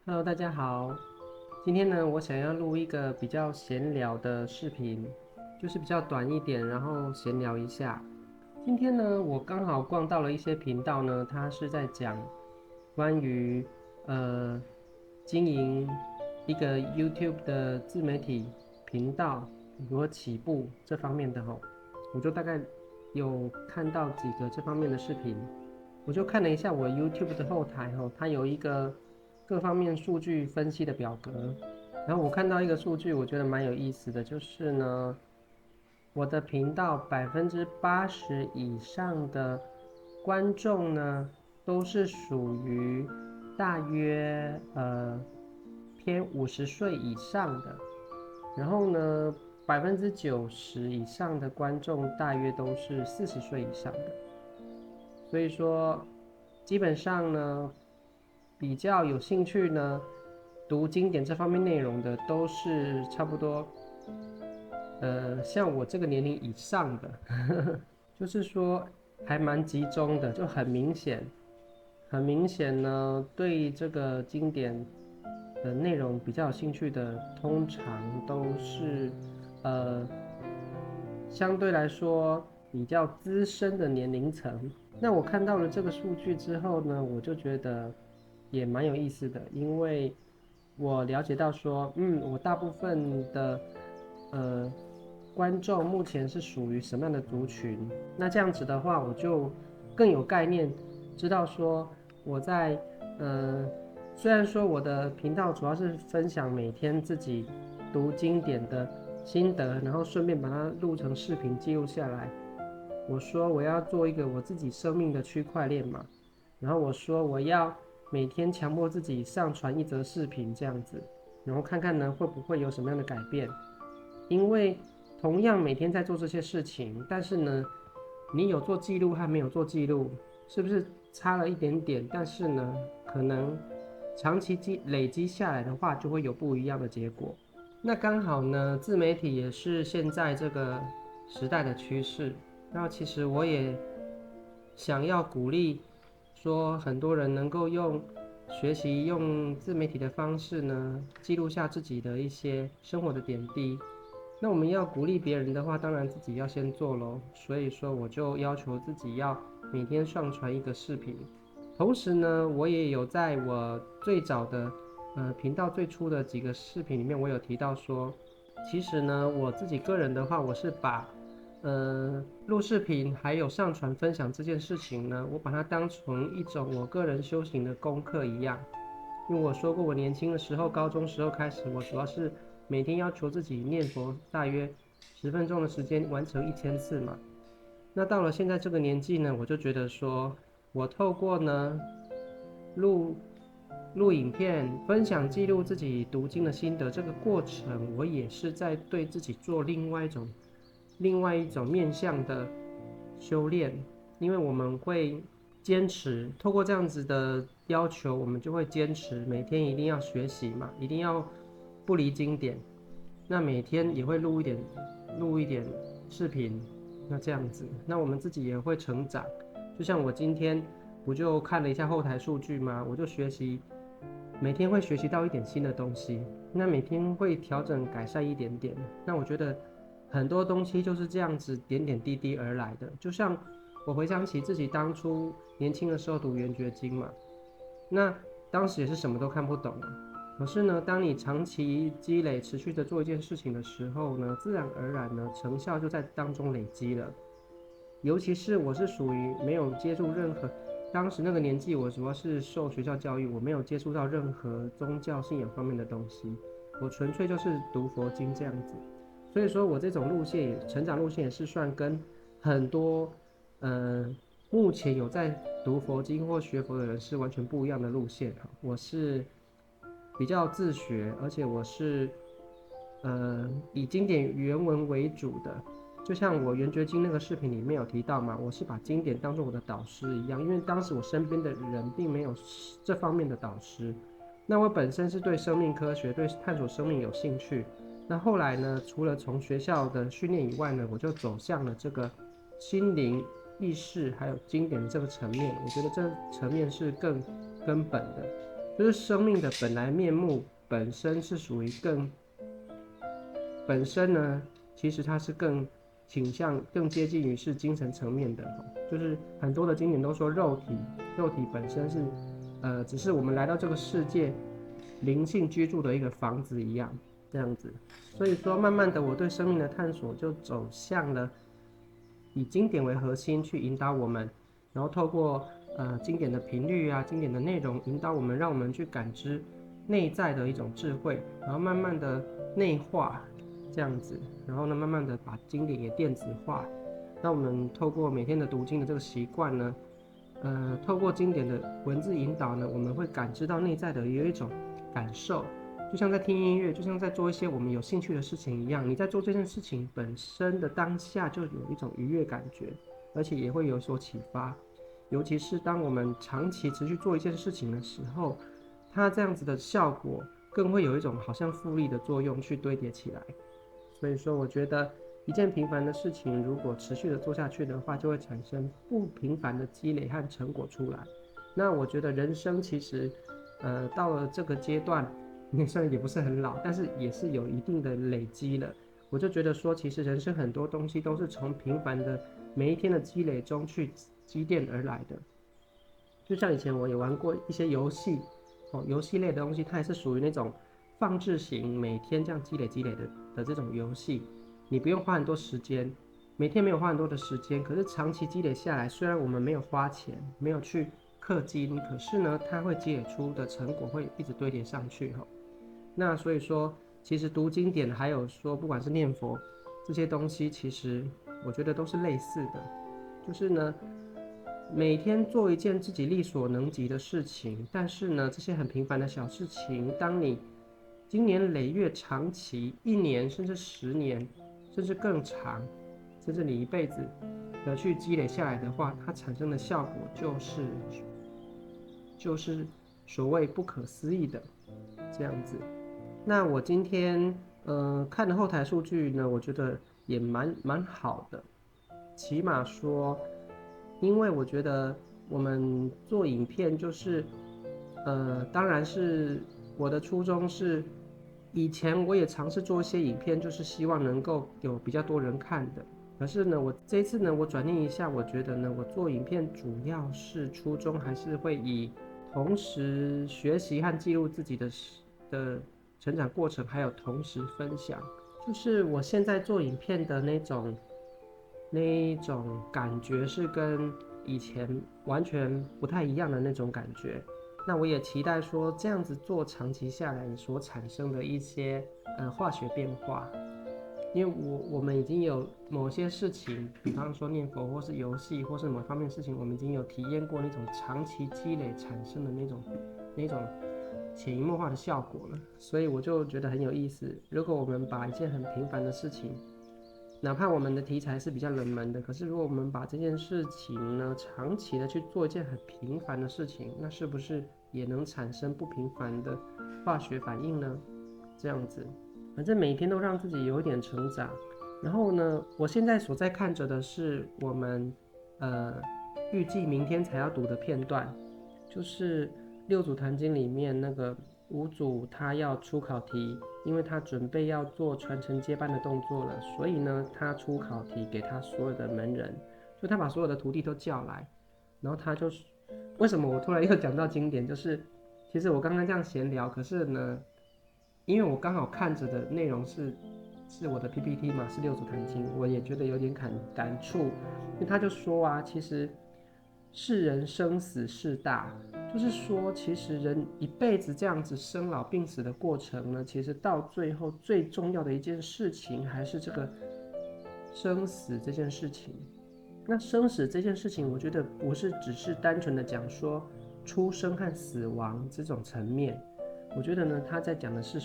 Hello，大家好。今天呢，我想要录一个比较闲聊的视频，就是比较短一点，然后闲聊一下。今天呢，我刚好逛到了一些频道呢，它是在讲关于呃经营一个 YouTube 的自媒体频道如何起步这方面的吼，我就大概有看到几个这方面的视频。我就看了一下我 YouTube 的后台吼，它有一个各方面数据分析的表格，然后我看到一个数据，我觉得蛮有意思的，就是呢，我的频道80%以上的观众呢，都是属于大约偏50岁以上的，然后呢90%以上的观众大约都是40岁以上的。所以说，基本上呢，比较有兴趣呢，读经典这方面内容的，都是差不多，像我这个年龄以上的，就是说还蛮集中的，就很明显，很明显呢，对这个经典的内容比较有兴趣的，通常都是，呃，相对来说比较资深的年龄层。那我看到了这个数据之后呢，我就觉得也蛮有意思的，因为我了解到说，我大部分的呃观众目前是属于什么样的族群？那这样子的话，我就更有概念，知道说我在呃虽然说我的频道主要是分享每天自己读经典的心得，然后顺便把它录成视频记录下来。我说我要做一个我自己生命的区块链嘛，然后我说我要每天强迫自己上传一则视频这样子，然后看看呢会不会有什么样的改变。因为同样每天在做这些事情，但是呢，你有做记录和没有做记录，是不是差了一点点？但是呢，可能长期累积下来的话，就会有不一样的结果。那刚好呢，自媒体也是现在这个时代的趋势。那其实我也想要鼓励说，很多人能够学习用自媒体的方式呢，记录下自己的一些生活的点滴。那我们要鼓励别人的话，当然自己要先做咯。所以说，我就要求自己要每天上传一个视频。同时呢，我也有在我最早的频道最初的几个视频里面，我有提到说，其实呢，我自己个人的话，我是把录视频还有上传分享这件事情呢，我把它当成一种我个人修行的功课一样。因为我说过，我年轻的时候，高中时候开始，我主要是每天要求自己念佛大约10分钟的时间完成1000次嘛。那到了现在这个年纪呢，我就觉得说，我透过呢录影片分享记录自己读经的心得这个过程，我也是在对自己做另外一种面向的修炼，因为我们会坚持，透过这样子的要求，我们就会坚持每天一定要学习嘛，一定要不离经典。那每天也会录一点视频，那这样子，那我们自己也会成长。就像我今天不就看了一下后台数据吗？我就每天会学习到一点新的东西，那每天会调整改善一点点。那我觉得很多东西就是这样子点点滴滴而来的。就像我回想起自己当初年轻的时候读圆觉经嘛，那当时也是什么都看不懂啊。可是呢，当你长期积累、持续的做一件事情的时候呢，自然而然呢，成效就在当中累积了。尤其是我是属于没有接触任何，当时那个年纪，我主要是受学校教育，我没有接触到任何宗教信仰方面的东西，我纯粹就是读佛经这样子。所以说我这种路线成长路线也是算跟很多呃目前有在读佛经或学佛的人是完全不一样的路线哈。我是比较自学，而且我是以经典原文为主的。就像我圆觉经那个视频里面有提到嘛，我是把经典当做我的导师一样，因为当时我身边的人并没有这方面的导师。那我本身是对生命科学、对探索生命有兴趣。那后来呢，除了从学校的训练以外呢，我就走向了这个心灵、意识还有经典这个层面。我觉得这层面是更根本的。就是生命的本来面目本身是属于本身呢，其实它是更倾向更接近于是精神层面的，就是很多的经典都说肉体本身是只是我们来到这个世界灵性居住的一个房子一样这样子。所以说慢慢的我对生命的探索就走向了以经典为核心去引导我们，然后透过经典的频率啊、经典的内容引导我们，让我们去感知内在的一种智慧，然后慢慢的内化这样子，然后呢慢慢的把经典也电子化。那我们透过每天的读经的这个习惯呢，透过经典的文字引导呢，我们会感知到内在的有一种感受。就像在听音乐，就像在做一些我们有兴趣的事情一样，你在做这件事情本身的当下就有一种愉悦感觉，而且也会有所启发。尤其是当我们长期持续做一件事情的时候，它这样子的效果更会有一种好像复利的作用去堆叠起来。所以说，我觉得一件平凡的事情，如果持续的做下去的话，就会产生不平凡的积累和成果出来。那我觉得人生其实，到了这个阶段，虽然也不是很老，但是也是有一定的累积了。我就觉得说，其实人生很多东西都是从平凡的每一天的积累中去积淀而来的。就像以前我也玩过一些游戏，游戏类的东西，它也是属于那种放置型，每天这样积累的这种游戏，你不用花很多时间，每天没有花很多的时间，可是长期积累下来，虽然我们没有花钱，没有去氪金，可是呢，它会积累出的成果会一直堆叠上去哈。那所以说，其实读经典还有说，不管是念佛这些东西，其实我觉得都是类似的，就是呢，每天做一件自己力所能及的事情，但是呢，这些很平凡的小事情，当你经年累月、长期1年甚至10年，甚至更长，甚至你一辈子的去积累下来的话，它产生的效果就是所谓不可思议的这样子。那我今天看的后台数据呢，我觉得也蛮好的，起码说，因为我觉得我们做影片就是当然是我的初衷是，以前我也尝试做一些影片，就是希望能够有比较多人看的。可是呢，我这一次呢，我转念一下，我觉得呢，我做影片主要是初衷还是会以同时学习和记录自己的成长过程，还有同时分享，就是我现在做影片的那一种感觉是跟以前完全不太一样的那种感觉。那我也期待说这样子做长期下来所产生的一些化学变化，因为我们已经有某些事情，比方说念佛或是游戏或是某方面的事情，我们已经有体验过那种长期积累产生的那种潜移默化的效果了，所以我就觉得很有意思。如果我们把一件很平凡的事情，哪怕我们的题材是比较冷门的，可是如果我们把这件事情呢，长期的去做一件很平凡的事情，那是不是也能产生不平凡的化学反应呢？这样子，反正每天都让自己有一点成长。然后呢，我现在所在看着的是我们预计明天才要读的片段，就是六祖坛经里面那个五祖他要出考题，因为他准备要做传承接班的动作了，所以呢，他出考题给他所有的门人，就他把所有的徒弟都叫来，然后他就为什么我突然又讲到经典，就是其实我刚刚这样闲聊，可是呢，因为我刚好看着的内容是我的 PPT 嘛，是六祖坛经，我也觉得有点感触，因为他就说啊，其实世人生死事大，就是说，其实人一辈子这样子生老病死的过程呢，其实到最后最重要的一件事情还是这个生死这件事情。那生死这件事情，我觉得不是只是单纯的讲说出生和死亡这种层面，我觉得呢，他在讲的是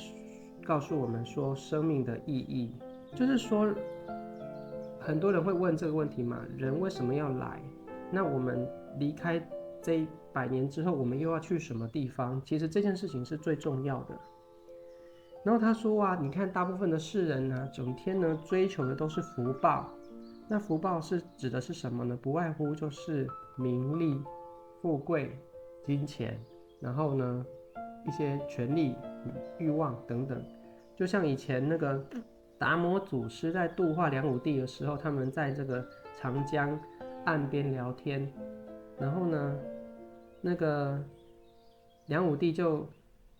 告诉我们说生命的意义，就是说很多人会问这个问题嘛，人为什么要来？那我们离开这100年之后，我们又要去什么地方？其实这件事情是最重要的。然后他说啊，你看大部分的世人呢，整天呢追求的都是福报。那福报是指的是什么呢？不外乎就是名利、富贵、金钱，然后呢一些权利、欲望等等。就像以前那个达摩祖师在度化梁武帝的时候，他们在这个长江岸边聊天，然后呢，那个梁武帝就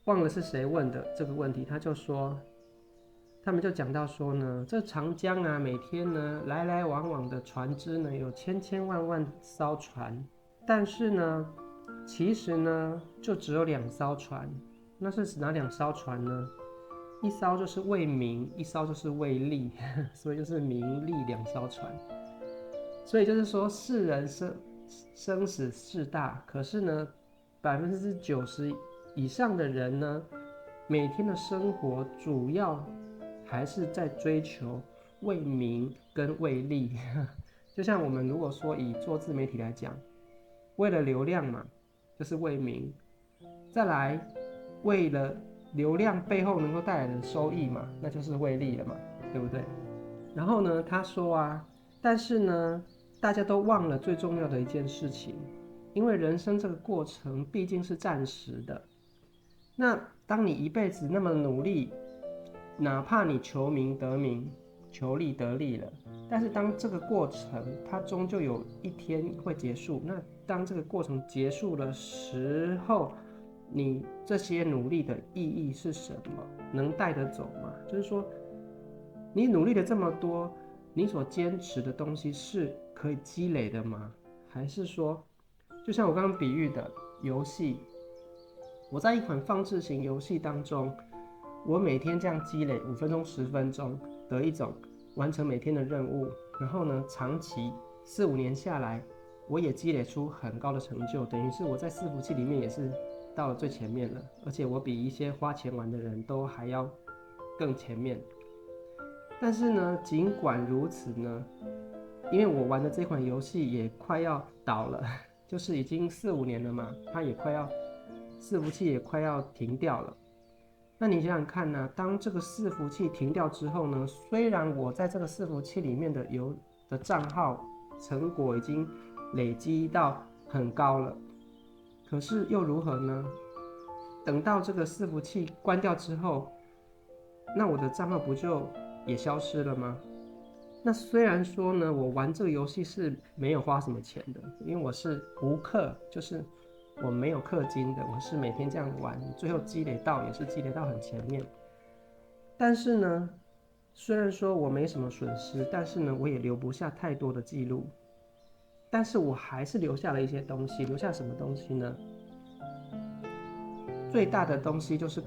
忘了是谁问的这个问题，他们就讲到说呢，这长江啊，每天呢来来往往的船只呢有千千万万艘船，但是呢，其实呢就只有2艘船，那是哪2艘船呢？一艘就是为民，一艘就是为利，所以就是名利2艘船。所以就是说，世人生死事大，可是呢，90%以上的人呢，每天的生活主要还是在追求为民跟为利。就像我们如果说以做自媒体来讲，为了流量嘛，就是为民；再来为了流量背后能够带来的收益嘛，那就是为利了嘛，对不对？然后呢，他说啊，但是呢，大家都忘了最重要的一件事情，因为人生这个过程毕竟是暂时的。那当你一辈子那么努力，哪怕你求名得名、求利得利了，但是当这个过程它终究有一天会结束，那当这个过程结束的时候，你这些努力的意义是什么？能带得走吗？就是说，你努力了这么多，你所坚持的东西是可以积累的吗？还是说，就像我刚刚比喻的游戏，我在一款放置型游戏当中，我每天这样积累5分钟、10分钟的一种完成每天的任务，然后呢，长期4、5年下来，我也积累出很高的成就，等于是我在伺服器里面也是到了最前面了，而且我比一些花钱玩的人都还要更前面。但是呢，尽管如此呢，因为我玩的这款游戏也快要倒了，就是已经4、5年了嘛，它也快要伺服器也快要停掉了。那你想想看呢，当这个伺服器停掉之后呢，虽然我在这个伺服器里面的账号成果已经累积到很高了，可是又如何呢？等到这个伺服器关掉之后，那我的账号不就也消失了吗？那虽然说呢，我玩这个游戏是没有花什么钱的，因为我是无氪，就是我没有氪金的，我是每天这样玩，最后积累到也是积累到很前面。但是呢，虽然说我没什么损失，但是呢，我也留不下太多的记录。但是我还是留下了一些东西，留下什么东西呢？最大的东西就是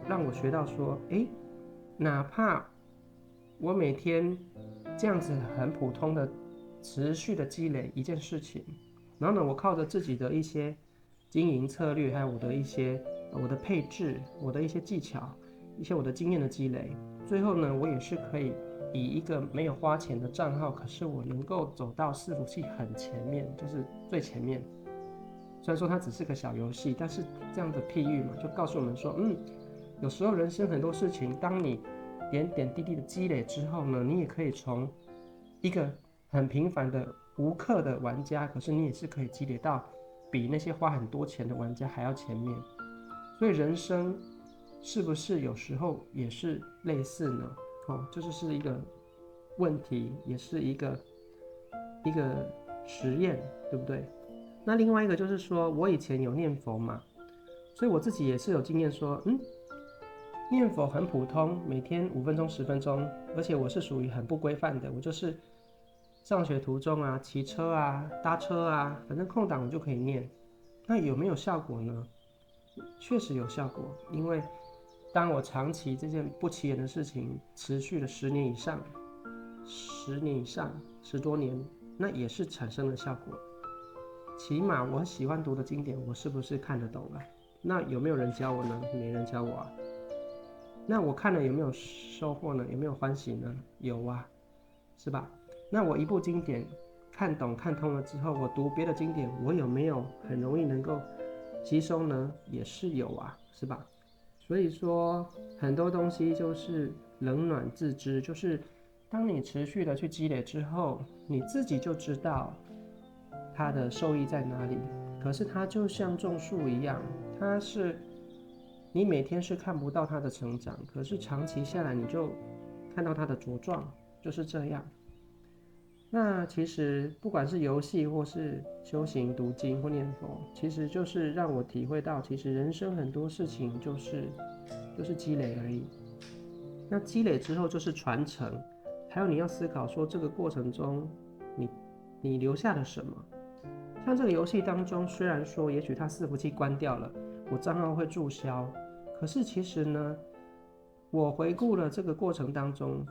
让我学到说，哪怕我每天这样子很普通的持续的积累一件事情，然后呢，我靠着自己的一些经营策略，还有我的配置，我的一些技巧，一些我的经验的积累，最后呢，我也是可以以一个没有花钱的账号，可是我能够走到伺服器很前面，就是最前面。虽然说它只是个小游戏，但是这样的譬喻嘛，就告诉我们说，有时候人生很多事情，当你点点滴滴的积累之后呢，你也可以从一个很平凡的无氪的玩家，可是你也是可以积累到比那些花很多钱的玩家还要前面。所以人生是不是有时候也是类似呢？这就是一个问题，也是一个实验，对不对？那另外一个就是说，我以前有念佛嘛，所以我自己也是有经验说，念佛很普通，每天5分钟、10分钟，而且我是属于很不规范的，我就是上学途中啊、骑车啊、搭车啊，反正空档我就可以念。那有没有效果呢？确实有效果，因为当我长期这件不起眼的事情持续了10年以上，10多年，那也是产生了效果。起码我喜欢读的经典，我是不是看得懂啊？那有没有人教我呢？没人教我啊。那我看了有没有收获呢？有没有欢喜呢？有啊，是吧？那我一部经典看懂看通了之后，我读别的经典，我有没有很容易能够吸收呢？也是有啊，是吧？所以说很多东西就是冷暖自知，就是当你持续的去积累之后，你自己就知道它的受益在哪里。可是它就像种树一样，它是你每天是看不到他的成长，可是长期下来你就看到他的茁壮，就是这样。那其实不管是游戏或是修行、读经或念佛，其实就是让我体会到，其实人生很多事情就是积累而已。那积累之后就是传承，还有你要思考说这个过程中你留下了什么。像这个游戏当中，虽然说也许它伺服器关掉了，我账号会注销，可是其实呢，我回顾了这个过程当中，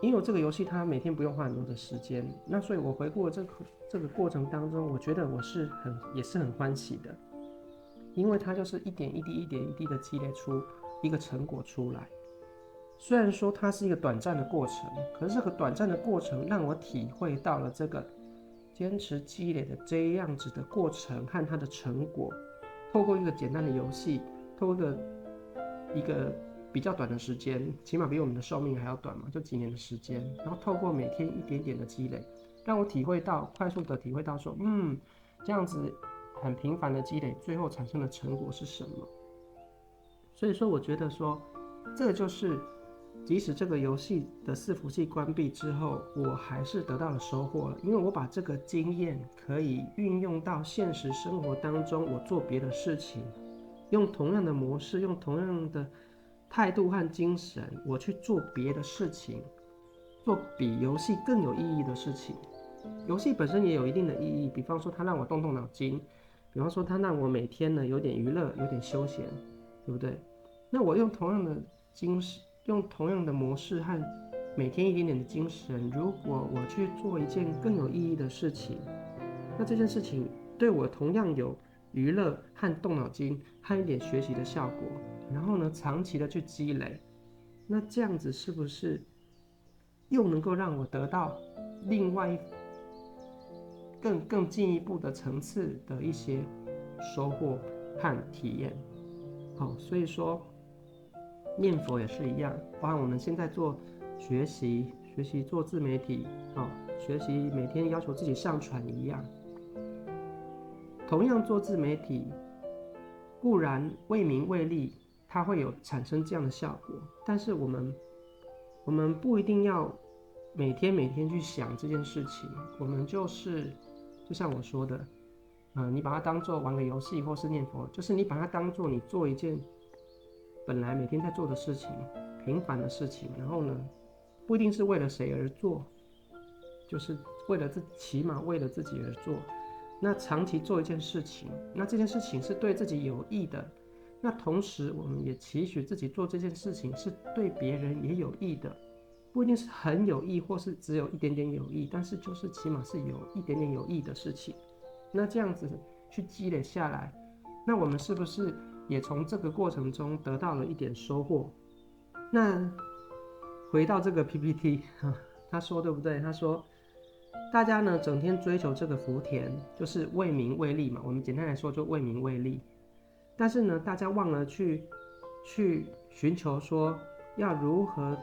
因为我这个游戏它每天不用花很多的时间，那所以我回顾了这个过程当中，我觉得我也是很欢喜的，因为它就是一点一滴、一点一滴的积累出一个成果出来。虽然说它是一个短暂的过程，可是这个短暂的过程让我体会到了这个坚持积累的这样子的过程和它的成果。透过一个简单的游戏，透过一个比较短的时间，起码比我们的寿命还要短嘛，就几年的时间，然后透过每天一点点的积累，让我快速的体会到说，这样子很频繁的积累，最后产生的成果是什么？所以说，我觉得说，这个就是即使这个游戏的伺服器关闭之后，我还是得到了收获了，因为我把这个经验可以运用到现实生活当中，我做别的事情，用同样的模式，用同样的态度和精神，我去做别的事情，做比游戏更有意义的事情。游戏本身也有一定的意义，比方说它让我动动脑筋，比方说它让我每天呢有点娱乐，有点休闲，对不对？那我用同样的精神，用同样的模式和每天一点点的精神，如果我去做一件更有意义的事情，那这件事情对我同样有娱乐和动脑筋和一点学习的效果，然后呢，长期的去积累，那这样子是不是又能够让我得到另外更进一步的层次的一些收获和体验？好，所以说念佛也是一样，包含我们现在做学习做自媒体，学习每天要求自己上传一样。同样做自媒体，固然为名为利，它会有产生这样的效果，但是我们不一定要每天去想这件事情，我们就像我说的，你把它当做玩个游戏或是念佛，就是你把它当做你做一件本来每天在做的事情，平凡的事情，然后呢，不一定是为了谁而做，就是起码为了自己而做。那长期做一件事情，那这件事情是对自己有益的，那同时我们也期许自己做这件事情是对别人也有益的，不一定是很有益，或是只有一点点有益，但是就是起码是有一点点有益的事情。那这样子去积累下来，那我们是不是也从这个过程中得到了一点收获？那回到这个 PPT，他说对不对？他说大家呢整天追求这个福田，就是为名为利嘛。我们简单来说就为名为利，但是呢，大家忘了去寻求说要如何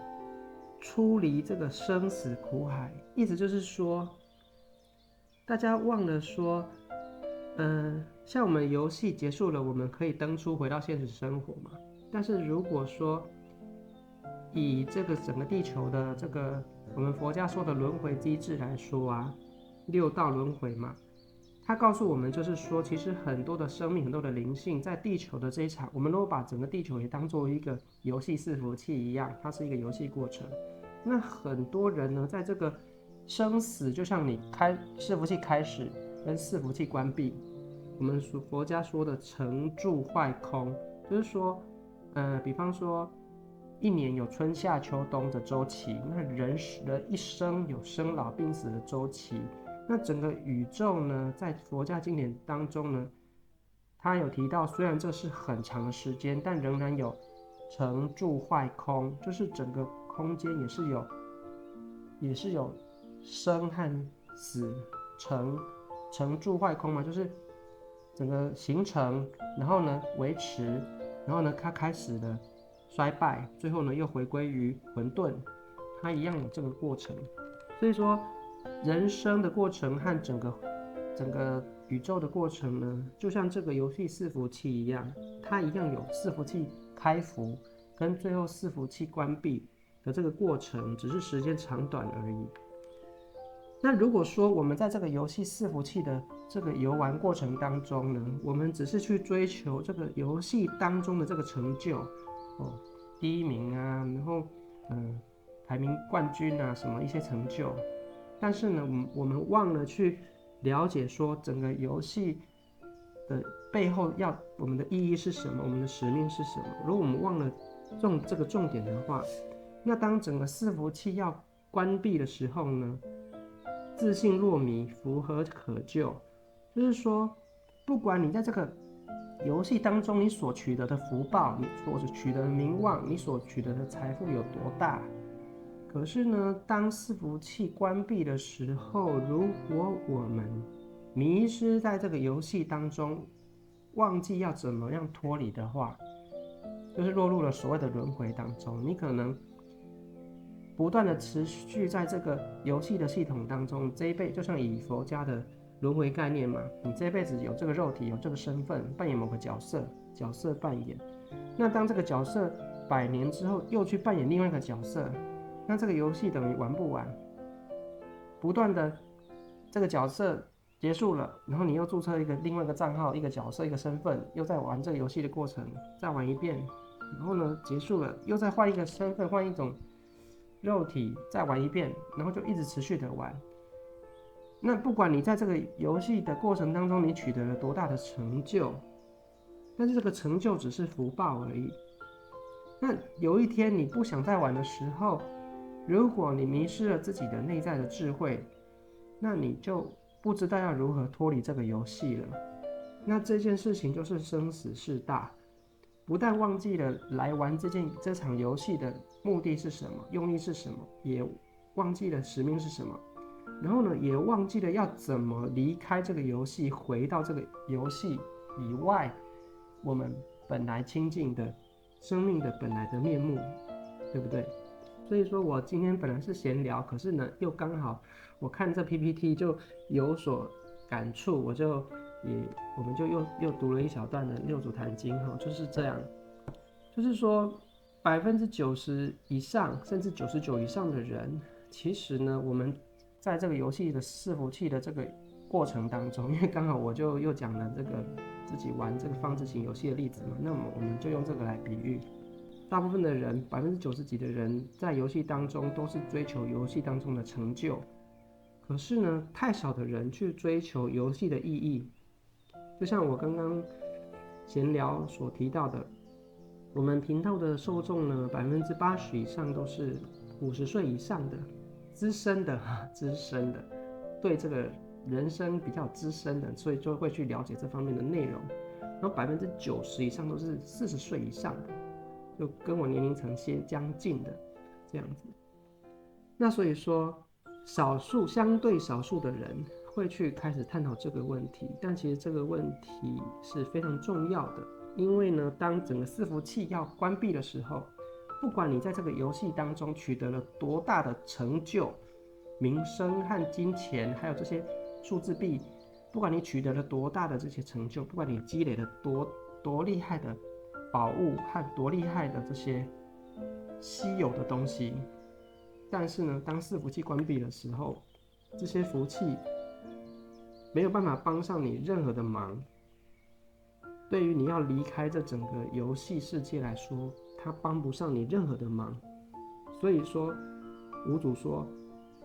出离这个生死苦海。意思就是说，大家忘了说，像我们游戏结束了，我们可以登出回到现实生活嘛。但是如果说以这个整个地球的这个我们佛家说的轮回机制来说啊，六道轮回嘛，它告诉我们就是说，其实很多的生命、很多的灵性在地球的这一场，我们如果把整个地球也当做一个游戏伺服器一样，它是一个游戏过程。那很多人呢，在这个生死，就像你伺服器开始跟伺服器关闭，我们佛家说的成住坏空，就是说，比方说一年有春夏秋冬的周期，那人的一生有生老病死的周期。那整个宇宙呢，在佛家经典当中呢，他有提到，虽然这是很长的时间，但仍然有成住坏空，就是整个空间也是有生和死，成住坏空嘛，就是整个形成，然后呢维持，然后呢它开始的衰败，最后呢又回归于混沌，它一样有这个过程。所以说，人生的过程和整个宇宙的过程呢，就像这个游戏伺服器一样，它一样有伺服器开服跟最后伺服器关闭的这个过程，只是时间长短而已。那如果说我们在这个游戏伺服器的这个游玩过程当中呢，我们只是去追求这个游戏当中的这个成就，第一名啊，然后排名冠军啊，什么一些成就，但是呢，我们忘了去了解说整个游戏的背后我们的意义是什么，我们的使命是什么。如果我们忘了这个重点的话，那当整个伺服器要关闭的时候呢，自信若迷，夫何可救？就是说，不管你在这个游戏当中你所取得的福报，你所取得的名望，你所取得的财富有多大，可是呢，当伺服器关闭的时候，如果我们迷失在这个游戏当中，忘记要怎么样脱离的话，就是落入了所谓的轮回当中。你可能不断的持续在这个游戏的系统当中，这一辈就像以佛家的轮回概念嘛，你这一辈子有这个肉体，有这个身份，扮演某个角色扮演。那当这个角色100年之后又去扮演另外一个角色，那这个游戏等于玩不完，不断的这个角色结束了，然后你又注册另外一个账号，一个角色，一个身份，又在玩这个游戏的过程，再玩一遍，然后呢结束了，又再换一个身份，换一种肉体，再玩一遍，然后就一直持续的玩。那不管你在这个游戏的过程当中，你取得了多大的成就，但是这个成就只是福报而已。那有一天你不想再玩的时候，如果你迷失了自己的内在的智慧，那你就不知道要如何脱离这个游戏了。那这件事情就是生死事大，不但忘记了来玩这场游戏的目的是什么，用意是什么，也忘记了使命是什么，然后呢，也忘记了要怎么离开这个游戏，回到这个游戏以外，我们本来亲近的生命的本来的面目，对不对？所以说我今天本来是闲聊，可是呢，又刚好我看这 PPT 就有所感触，我们就又读了一小段的六祖坛经哈，就是这样，就是说90%以上甚至99%以上的人，其实呢，我们在这个游戏的伺服器的这个过程当中，因为刚好我就又讲了这个自己玩这个方子型游戏的例子嘛，那么我们就用这个来比喻。大部分的人90%几的人在游戏当中都是追求游戏当中的成就，可是呢，太少的人去追求游戏的意义。就像我刚刚闲聊所提到的，我们频道的受众呢，80%以上都是50岁以上的资深的，对这个人生比较资深的，所以就会去了解这方面的内容。然后90%以上都是40岁以上的，就跟我年龄层相近的这样子。那所以说，相对少数的人会去开始探讨这个问题，但其实这个问题是非常重要的，因为呢，当整个伺服器要关闭的时候，不管你在这个游戏当中取得了多大的成就、名声和金钱，还有这些数字币，不管你取得了多大的这些成就，不管你积累了多厉害的宝物和多厉害的这些稀有的东西，但是呢，当伺服器关闭的时候，这些福气没有办法帮上你任何的忙。对于你要离开这整个游戏世界来说，它帮不上你任何的忙。所以说，五祖说，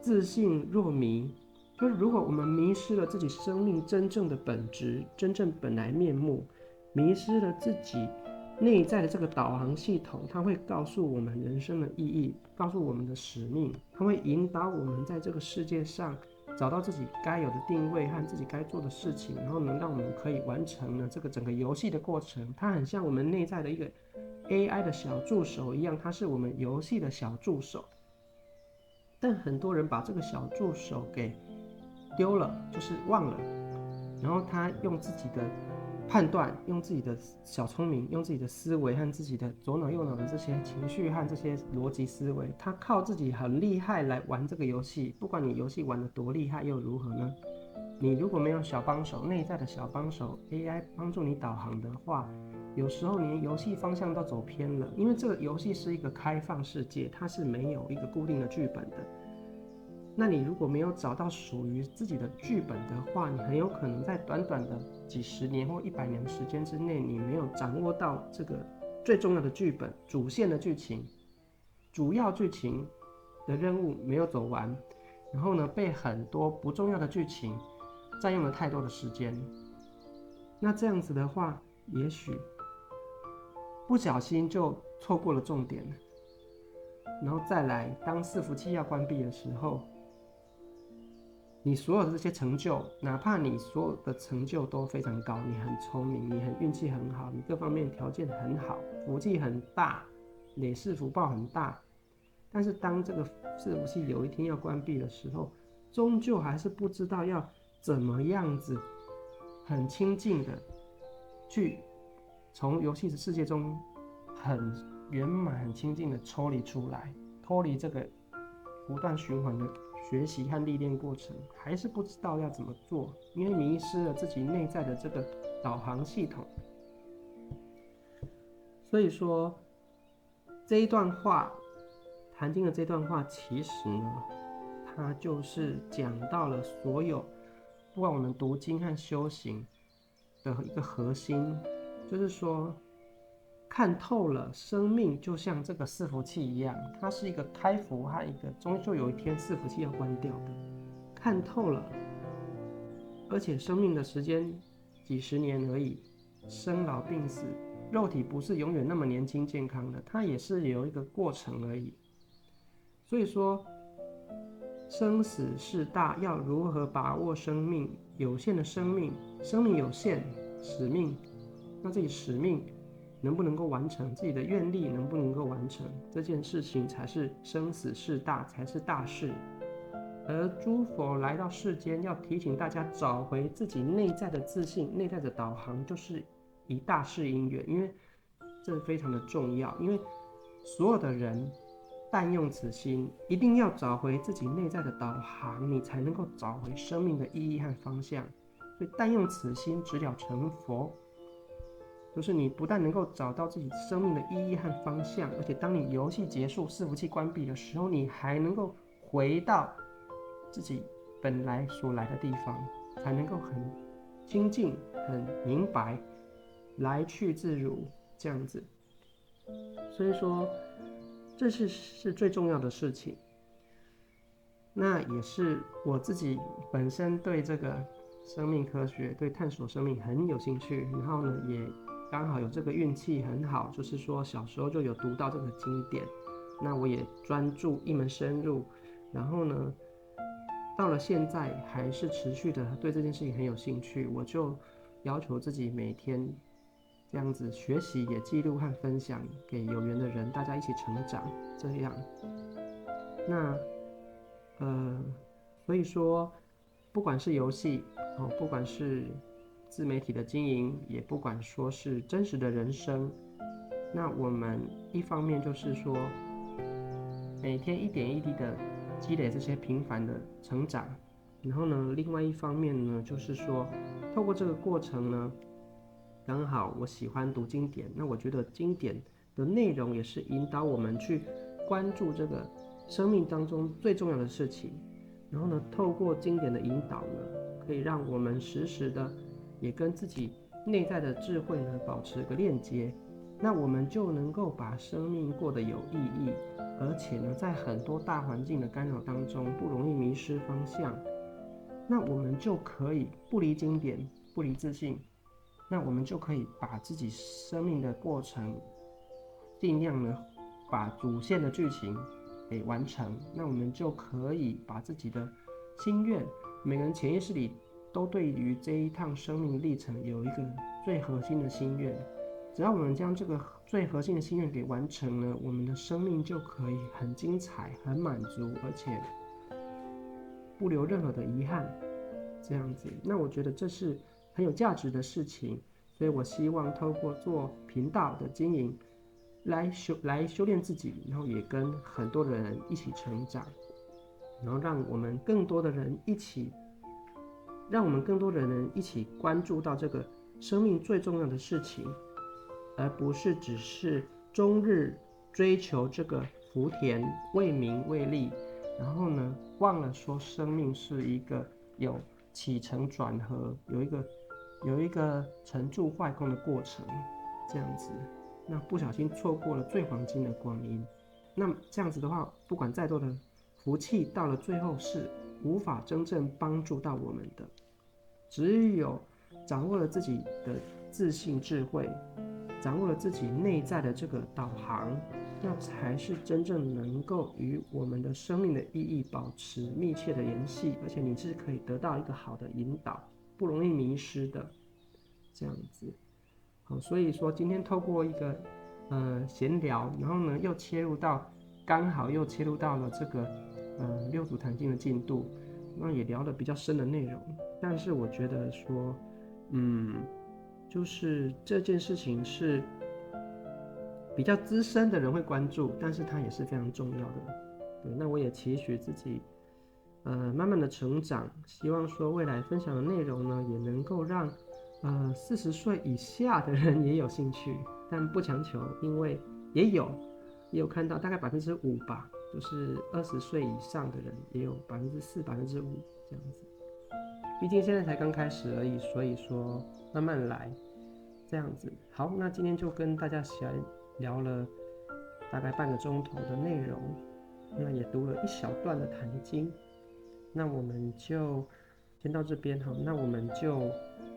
自信若迷，就是如果我们迷失了自己生命真正的本质、真正本来面目，迷失了自己内在的这个导航系统，它会告诉我们人生的意义，告诉我们的使命，它会引导我们在这个世界上找到自己该有的定位和自己该做的事情，然后能让我们可以完成了这个整个游戏的过程。它很像我们内在的一个 AI 的小助手一样，它是我们游戏的小助手。但很多人把这个小助手给丢了，就是忘了，然后他用自己的判断，用自己的小聪明，用自己的思维和自己的左脑右脑的这些情绪和这些逻辑思维，他靠自己很厉害来玩这个游戏。不管你游戏玩得多厉害又如何呢？你如果没有小帮手，内在的小帮手 AI 帮助你导航的话，有时候连游戏方向都走偏了，因为这个游戏是一个开放世界，它是没有一个固定的剧本的。那你如果没有找到属于自己的剧本的话，你很有可能在短短的几十年或100年的时间之内，你没有掌握到这个最重要的剧本、主线的剧情、主要剧情的任务没有走完，然后呢，被很多不重要的剧情占用了太多的时间。那这样子的话，也许不小心就错过了重点了。然后再来，当伺服器要关闭的时候，你所有的这些成就，哪怕你所有的成就都非常高，你很聪明，你很运气很好，你各方面条件很好，福气很大，累世福报很大，但是当这个伺服器有一天要关闭的时候，终究还是不知道要怎么样子很亲近的去从游戏的世界中很圆满、很亲近的抽离出来，脱离这个不断循环的学习和历练过程，还是不知道要怎么做，因为迷失了自己内在的这个导航系统。所以说，这一段话，谈经的这段话，其实呢，它就是讲到了所有，不管我们读经和修行的一个核心，就是说，看透了生命就像这个伺服器一样，它是一个开服和一个终究有一天伺服器要关掉的。看透了，而且生命的时间几十年而已，生老病死，肉体不是永远那么年轻健康的，它也是有一个过程而已。所以说，生死事大，要如何把握生命有限的生命？生命有限，使命，那自己使命能不能够完成，自己的愿力能不能够完成，这件事情才是生死事大，才是大事。而诸佛来到世间，要提醒大家找回自己内在的自信、内在的导航，就是以大事因缘，因为这非常的重要。因为所有的人但用此心，一定要找回自己内在的导航，你才能够找回生命的意义和方向。所以但用此心，直了成佛。就是你不但能够找到自己生命的意义和方向，而且当你游戏结束、伺服器关闭的时候，你还能够回到自己本来所来的地方，才能够很清净、很明白，来去自如这样子。所以说，这是最重要的事情。那也是我自己本身对这个生命科学、对探索生命很有兴趣，然后呢，也刚好有这个运气很好，就是说小时候就有读到这个经典，那我也专注一门深入，然后呢，到了现在还是持续的对这件事情很有兴趣，我就要求自己每天这样子学习，也记录和分享给有缘的人，大家一起成长，这样。那所以说，不管是游戏不管是自媒体的经营，也不管说是真实的人生，那我们一方面就是说，每天一点一滴的积累这些平凡的成长，然后呢，另外一方面呢，就是说，透过这个过程呢，刚好我喜欢读经典，那我觉得经典的内容也是引导我们去关注这个生命当中最重要的事情，然后呢，透过经典的引导呢，可以让我们时时的也跟自己内在的智慧呢保持个链接，那我们就能够把生命过得有意义，而且呢，在很多大环境的干扰当中不容易迷失方向，那我们就可以不离经典，不离自信，那我们就可以把自己生命的过程尽量呢把主线的剧情给完成，那我们就可以把自己的心愿，每个人潜意识里都对于这一趟生命历程有一个最核心的心愿，只要我们将这个最核心的心愿给完成了，我们的生命就可以很精彩、很满足，而且不留任何的遗憾，这样子。那我觉得这是很有价值的事情，所以我希望透过做频道的经营，来修炼自己，然后也跟很多的人一起成长，然后让我们更多的人一起关注到这个生命最重要的事情，而不是只是终日追求这个福田，为名为利，然后呢，忘了说生命是一个有起承转合，有一个成住坏空的过程，这样子，那不小心错过了最黄金的光阴。那这样子的话，不管再多的福气，到了最后是无法真正帮助到我们的。只有掌握了自己的自信智慧，掌握了自己内在的这个导航，那才是真正能够与我们的生命的意义保持密切的联系，而且你是可以得到一个好的引导，不容易迷失的。这样子，好，所以说今天透过一个闲聊，然后呢刚好又切入到了这个六祖坛经的进度，那也聊了比较深的内容。但是我觉得说，就是这件事情是比较资深的人会关注，但是它也是非常重要的。对，那我也期许自己，慢慢的成长，希望说未来分享的内容呢，也能够让40岁以下的人也有兴趣，但不强求，因为也有看到大概5%吧，就是20岁以上的人也有4%、5%这样子。毕竟现在才刚开始而已，所以说慢慢来，这样子。好，那今天就跟大家聊了大概半个钟头的内容，那也读了一小段的坛经，那我们就先到这边好，那我们就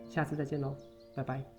下次再见喽，拜拜。